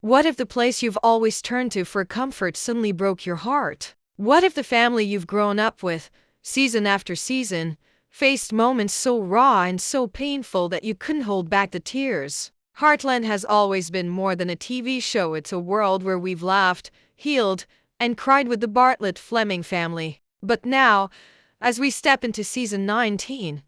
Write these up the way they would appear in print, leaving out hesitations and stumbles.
What if the place you've always turned to for comfort suddenly broke your heart? What if the family you've grown up with, season after season, faced moments so raw and so painful that you couldn't hold back the tears? Heartland has always been more than a TV show. It's a world where we've laughed, healed, and cried with the Bartlett-Fleming family. But now, as we step into season 19,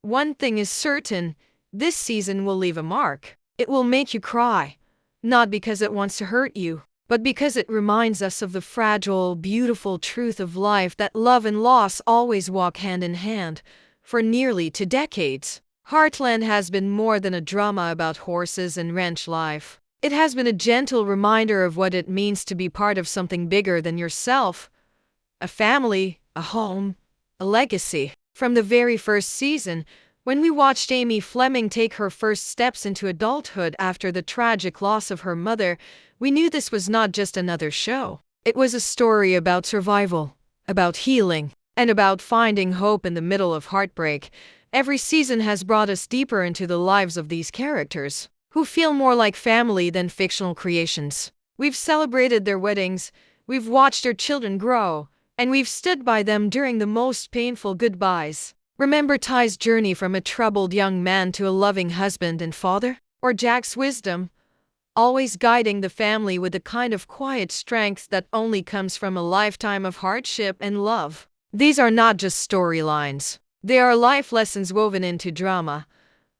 one thing is certain: this season will leave a mark. It will make you cry, not because it wants to hurt you, but because it reminds us of the fragile, beautiful truth of life, that love and loss always walk hand in hand. For nearly 2 decades, Heartland has been more than a drama about horses and ranch life. It has been a gentle reminder of what it means to be part of something bigger than yourself: a family, a home, a legacy. From the very first season, when we watched Amy Fleming take her first steps into adulthood after the tragic loss of her mother, we knew this was not just another show. It was a story about survival, about healing, and about finding hope in the middle of heartbreak. Every season has brought us deeper into the lives of these characters, who feel more like family than fictional creations. We've celebrated their weddings, we've watched their children grow, and we've stood by them during the most painful goodbyes. Remember Ty's journey from a troubled young man to a loving husband and father? Or Jack's wisdom, always guiding the family with the kind of quiet strength that only comes from a lifetime of hardship and love? These are not just storylines. They are life lessons woven into drama.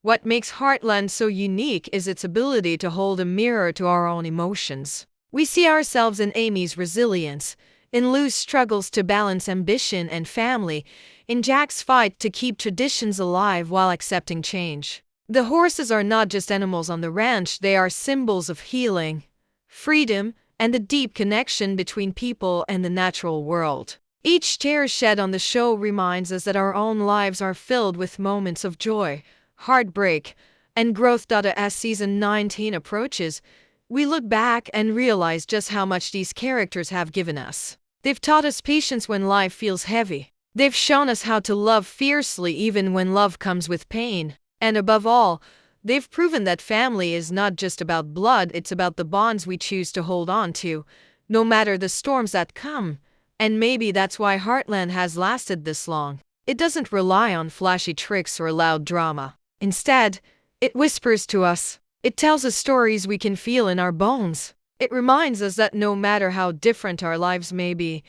What makes Heartland so unique is its ability to hold a mirror to our own emotions. We see ourselves in Amy's resilience, in Lou's struggles to balance ambition and family, in Jack's fight to keep traditions alive while accepting change. The horses are not just animals on the ranch, they are symbols of healing, freedom, and the deep connection between people and the natural world. Each tear shed on the show reminds us that our own lives are filled with moments of joy, heartbreak, and growth. As season 19 approaches, we look back and realize just how much these characters have given us. They've taught us patience when life feels heavy. They've shown us how to love fiercely even when love comes with pain. And above all, they've proven that family is not just about blood, it's about the bonds we choose to hold on to, no matter the storms that come. And maybe that's why Heartland has lasted this long. It doesn't rely on flashy tricks or loud drama. Instead, it whispers to us. It tells us stories we can feel in our bones. It reminds us that no matter how different our lives may be,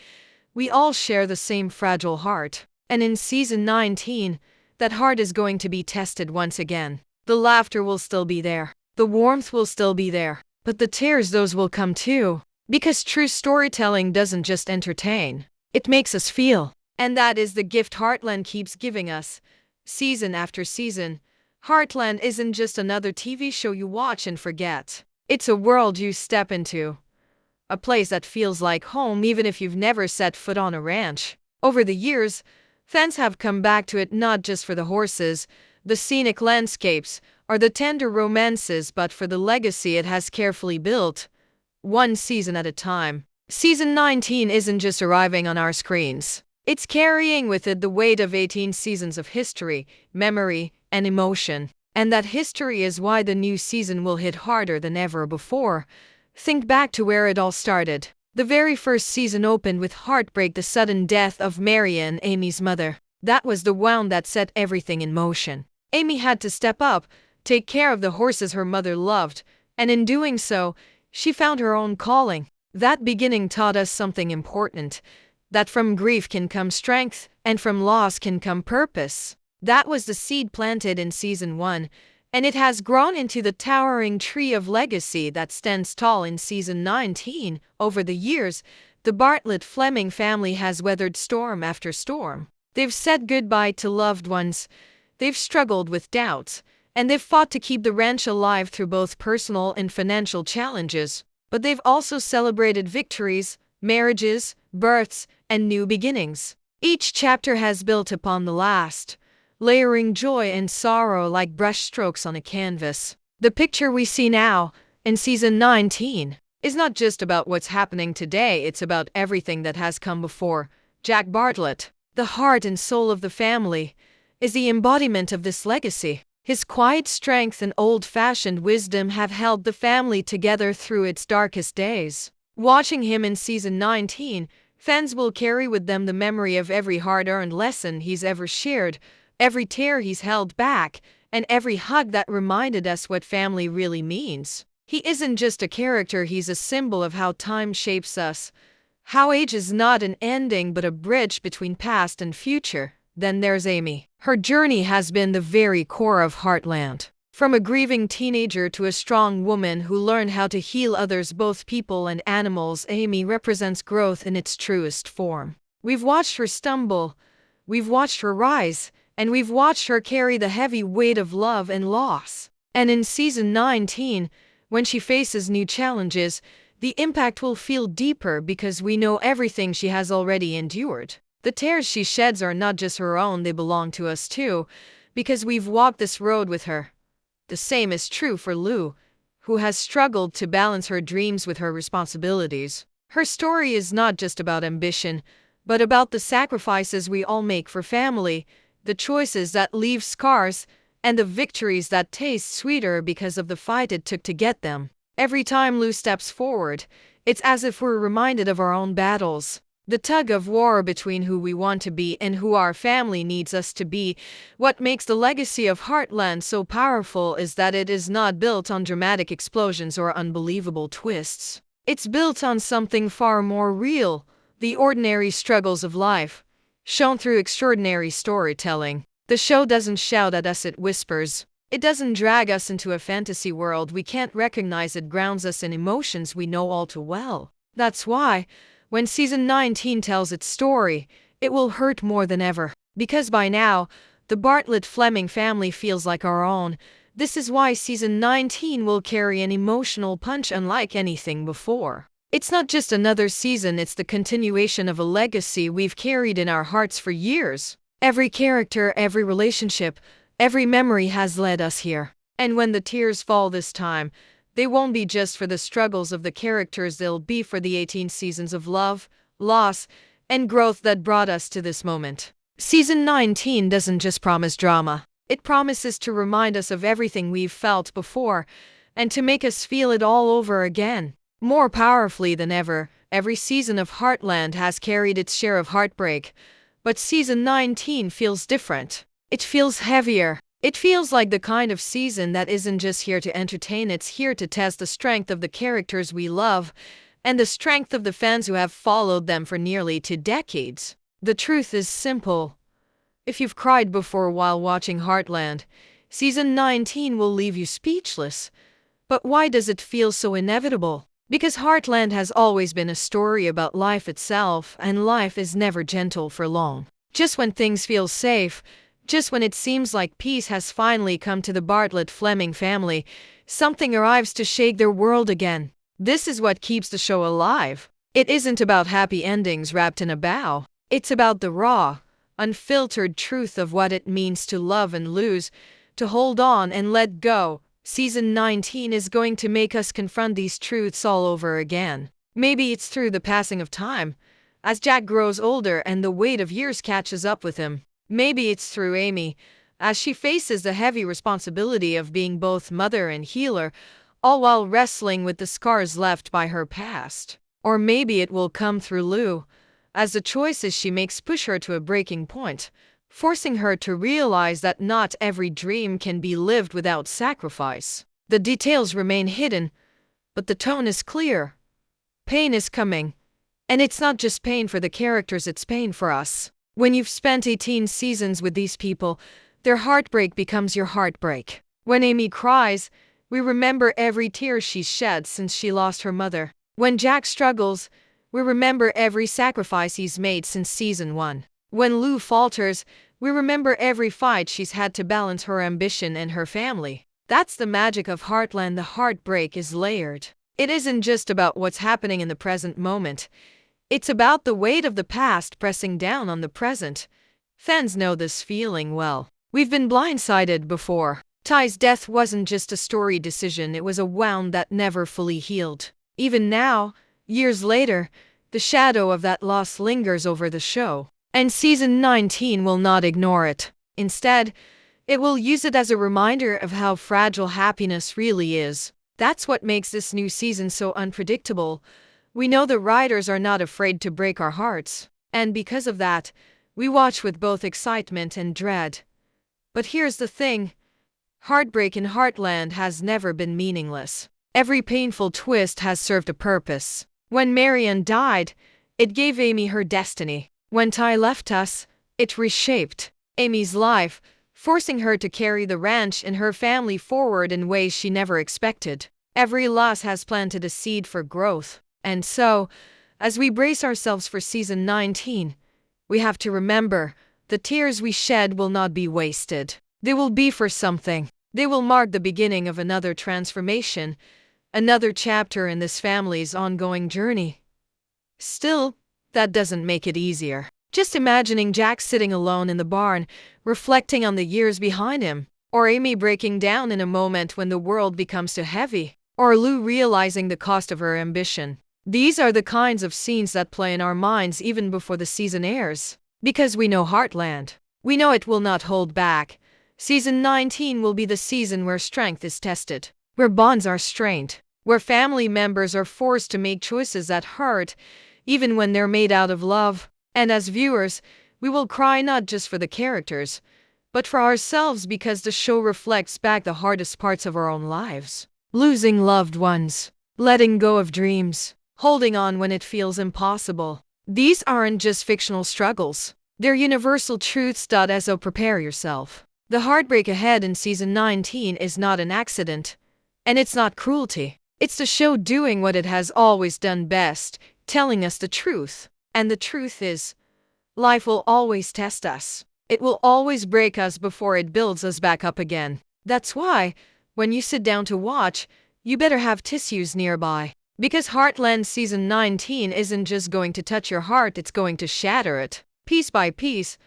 we all share the same fragile heart. And in season 19, that heart is going to be tested once again. The laughter will still be there. The warmth will still be there. But the tears, those will come too. Because true storytelling doesn't just entertain, it makes us feel. And that is the gift Heartland keeps giving us. Season after season, Heartland isn't just another TV show you watch and forget. It's a world you step into. A place that feels like home even if you've never set foot on a ranch. Over the years, fans have come back to it not just for the horses, the scenic landscapes, or the tender romances, but for the legacy it has carefully built, one season at a time. Season 19 isn't just arriving on our screens. It's carrying with it the weight of 18 seasons of history, memory, and emotion. And that history is why the new season will hit harder than ever before. Think back to where it all started. The very first season opened with heartbreak, the sudden death of Marianne, Amy's mother. That was the wound that set everything in motion. Amy had to step up, take care of the horses her mother loved, and in doing so, she found her own calling. That beginning taught us something important, that from grief can come strength, and from loss can come purpose. That was the seed planted in season 1, and it has grown into the towering tree of legacy that stands tall in season 19. Over the years, the Bartlett-Fleming family has weathered storm after storm. They've said goodbye to loved ones, they've struggled with doubts, and they've fought to keep the ranch alive through both personal and financial challenges. But they've also celebrated victories, marriages, births, and new beginnings. Each chapter has built upon the last, layering joy and sorrow like brushstrokes on a canvas. The picture we see now, in season 19, is not just about what's happening today, it's about everything that has come before. Jack Bartlett, the heart and soul of the family, is the embodiment of this legacy. His quiet strength and old-fashioned wisdom have held the family together through its darkest days. Watching him in season 19, fans will carry with them the memory of every hard-earned lesson he's ever shared, every tear he's held back, and every hug that reminded us what family really means. He isn't just a character, he's a symbol of how time shapes us, how age is not an ending but a bridge between past and future. Then there's Amy. Her journey has been the very core of Heartland. From a grieving teenager to a strong woman who learned how to heal others, both people and animals, Amy represents growth in its truest form. We've watched her stumble, we've watched her rise, and we've watched her carry the heavy weight of love and loss. And in season 19, when she faces new challenges, the impact will feel deeper because we know everything she has already endured. The tears she sheds are not just her own, they belong to us too, because we've walked this road with her. The same is true for Lou, who has struggled to balance her dreams with her responsibilities. Her story is not just about ambition, but about the sacrifices we all make for family, the choices that leave scars, and the victories that taste sweeter because of the fight it took to get them. Every time Lou steps forward, it's as if we're reminded of our own battles. The tug of war between who we want to be and who our family needs us to be. What makes the legacy of Heartland so powerful is that it is not built on dramatic explosions or unbelievable twists. It's built on something far more real, the ordinary struggles of life, shown through extraordinary storytelling. The show doesn't shout at us, it whispers. It doesn't drag us into a fantasy world we can't recognize, it grounds us in emotions we know all too well. That's why, when season 19 tells its story, it will hurt more than ever. Because by now, the Bartlett-Fleming family feels like our own. This is why season 19 will carry an emotional punch unlike anything before. It's not just another season, it's the continuation of a legacy we've carried in our hearts for years. Every character, every relationship, every memory has led us here. And when the tears fall this time, they won't be just for the struggles of the characters, they'll be for the 18 seasons of love, loss, and growth that brought us to this moment. Season 19 doesn't just promise drama. It promises to remind us of everything we've felt before, and to make us feel it all over again. More powerfully than ever, every season of Heartland has carried its share of heartbreak, but season 19 feels different. It feels heavier. It feels like the kind of season that isn't just here to entertain, it's here to test the strength of the characters we love and the strength of the fans who have followed them for nearly 2 decades. The truth is simple. If you've cried before while watching Heartland, season 19 will leave you speechless. But why does it feel so inevitable? Because Heartland has always been a story about life itself, and life is never gentle for long. Just when things feel safe, just when it seems like peace has finally come to the Bartlett-Fleming family, something arrives to shake their world again. This is what keeps the show alive. It isn't about happy endings wrapped in a bow. It's about the raw, unfiltered truth of what it means to love and lose, to hold on and let go. Season 19 is going to make us confront these truths all over again. Maybe it's through the passing of time, as Jack grows older and the weight of years catches up with him. Maybe it's through Amy, as she faces the heavy responsibility of being both mother and healer, all while wrestling with the scars left by her past. Or maybe it will come through Lou, as the choices she makes push her to a breaking point, forcing her to realize that not every dream can be lived without sacrifice. The details remain hidden, but the tone is clear. Pain is coming, and it's not just pain for the characters, it's pain for us. When you've spent 18 seasons with these people, their heartbreak becomes your heartbreak. When Amy cries, we remember every tear she's shed since she lost her mother. When Jack struggles, we remember every sacrifice he's made since season 1. When Lou falters, we remember every fight she's had to balance her ambition and her family. That's the magic of Heartland. The heartbreak is layered. It isn't just about what's happening in the present moment. It's about the weight of the past pressing down on the present. Fans know this feeling well. We've been blindsided before. Ty's death wasn't just a story decision, it was a wound that never fully healed. Even now, years later, the shadow of that loss lingers over the show. And season 19 will not ignore it. Instead, It will use it as a reminder of how fragile happiness really is. That's what makes this new season so unpredictable. We know the writers are not afraid to break our hearts, and because of that, we watch with both excitement and dread. But here's the thing. Heartbreak in Heartland has never been meaningless. Every painful twist has served a purpose. When Marian died, it gave Amy her destiny. When Ty left us, it reshaped Amy's life, forcing her to carry the ranch and her family forward in ways she never expected. Every loss has planted a seed for growth. And so, as we brace ourselves for season 19, we have to remember, the tears we shed will not be wasted. They will be for something. They will mark the beginning of another transformation, another chapter in this family's ongoing journey. Still, that doesn't make it easier. Just imagining Jack sitting alone in the barn, reflecting on the years behind him, or Amy breaking down in a moment when the world becomes too heavy, or Lou realizing the cost of her ambition. These are the kinds of scenes that play in our minds even before the season airs. Because we know Heartland. We know it will not hold back. Season 19 will be the season where strength is tested, where bonds are strained, where family members are forced to make choices that hurt, even when they're made out of love. And as viewers, we will cry not just for the characters, but for ourselves because the show reflects back the hardest parts of our own lives. Losing loved ones, letting go of dreams, holding on when it feels impossible. These aren't just fictional struggles. They're universal truths. So prepare yourself. The heartbreak ahead in season 19 is not an accident, and it's not cruelty. It's the show doing what it has always done best, telling us the truth. And the truth is, life will always test us. It will always break us before it builds us back up again. That's why, when you sit down to watch, you better have tissues nearby. Because Heartland season 19 isn't just going to touch your heart, it's going to shatter it, piece by piece,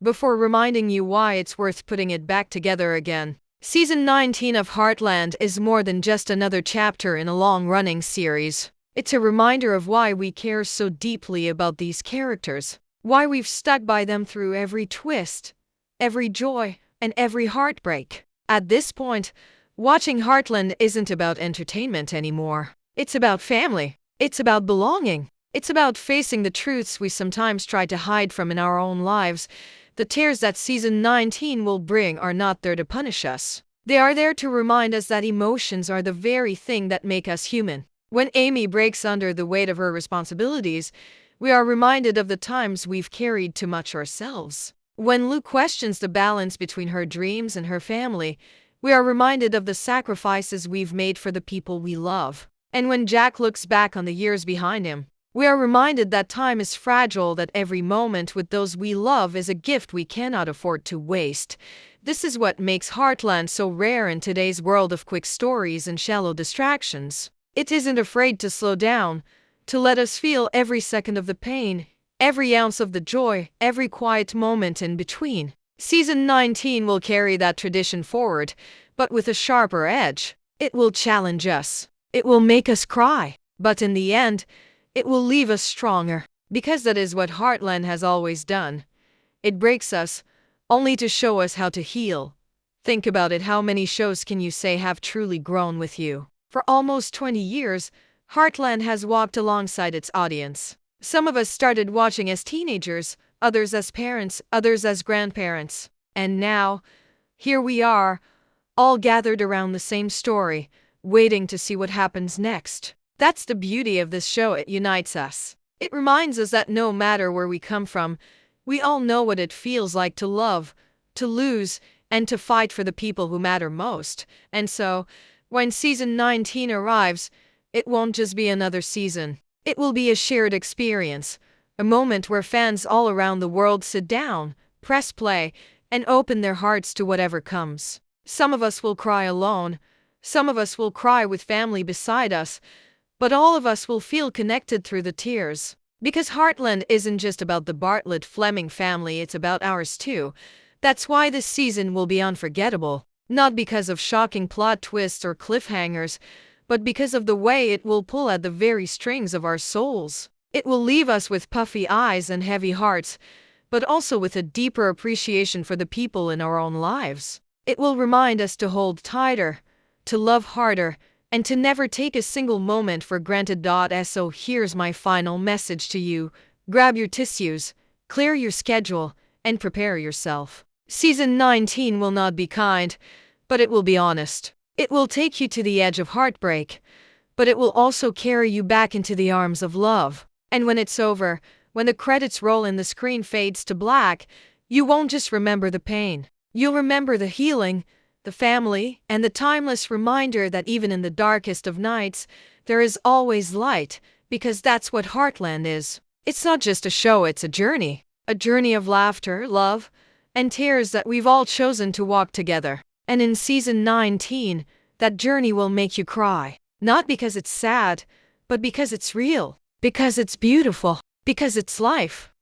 before reminding you why it's worth putting it back together again. Season 19 of Heartland is more than just another chapter in a long-running series. It's a reminder of why we care so deeply about these characters, why we've stuck by them through every twist, every joy, and every heartbreak. At this point, watching Heartland isn't about entertainment anymore. It's about family. It's about belonging. It's about facing the truths we sometimes try to hide from in our own lives. The tears that season 19 will bring are not there to punish us. They are there to remind us that emotions are the very thing that make us human. When Amy breaks under the weight of her responsibilities, we are reminded of the times we've carried too much ourselves. When Lou questions the balance between her dreams and her family, we are reminded of the sacrifices we've made for the people we love. And when Jack looks back on the years behind him, we are reminded that time is fragile, that every moment with those we love is a gift we cannot afford to waste. This is what makes Heartland so rare in today's world of quick stories and shallow distractions. It isn't afraid to slow down, to let us feel every second of the pain, every ounce of the joy, every quiet moment in between. Season 19 will carry that tradition forward, but with a sharper edge. It will challenge us. It will make us cry. But in the end, it will leave us stronger. Because that is what Heartland has always done. It breaks us, only to show us how to heal. Think about it. How many shows can you say have truly grown with you? For almost 20 years, Heartland has walked alongside its audience. Some of us started watching as teenagers, others as parents, others as grandparents. And now, here we are, all gathered around the same story, waiting to see what happens next. That's the beauty of this show. It unites us. It reminds us that no matter where we come from, we all know what it feels like to love, to lose, and to fight for the people who matter most. And so, when season 19 arrives, it won't just be another season. It will be a shared experience, a moment where fans all around the world sit down, press play, and open their hearts to whatever comes. Some of us will cry alone, some of us will cry with family beside us, but all of us will feel connected through the tears. Because Heartland isn't just about the Bartlett-Fleming family, it's about ours too. That's why this season will be unforgettable. Not because of shocking plot twists or cliffhangers, but because of the way it will pull at the very strings of our souls. It will leave us with puffy eyes and heavy hearts, but also with a deeper appreciation for the people in our own lives. It will remind us to hold tighter, to love harder, and to never take a single moment for granted. So here's my final message to you. Grab your tissues, clear your schedule, and prepare yourself. Season 19 will not be kind, but it will be honest. It will take you to the edge of heartbreak, but it will also carry you back into the arms of love. And when it's over, when the credits roll and the screen fades to black, you won't just remember the pain. You'll remember the healing, the family, and the timeless reminder that even in the darkest of nights, there is always light, because that's what Heartland is. It's not just a show, it's a journey. A journey of laughter, love, and tears that we've all chosen to walk together. And in season 19, that journey will make you cry. Not because it's sad, but because it's real. Because it's beautiful. Because it's life.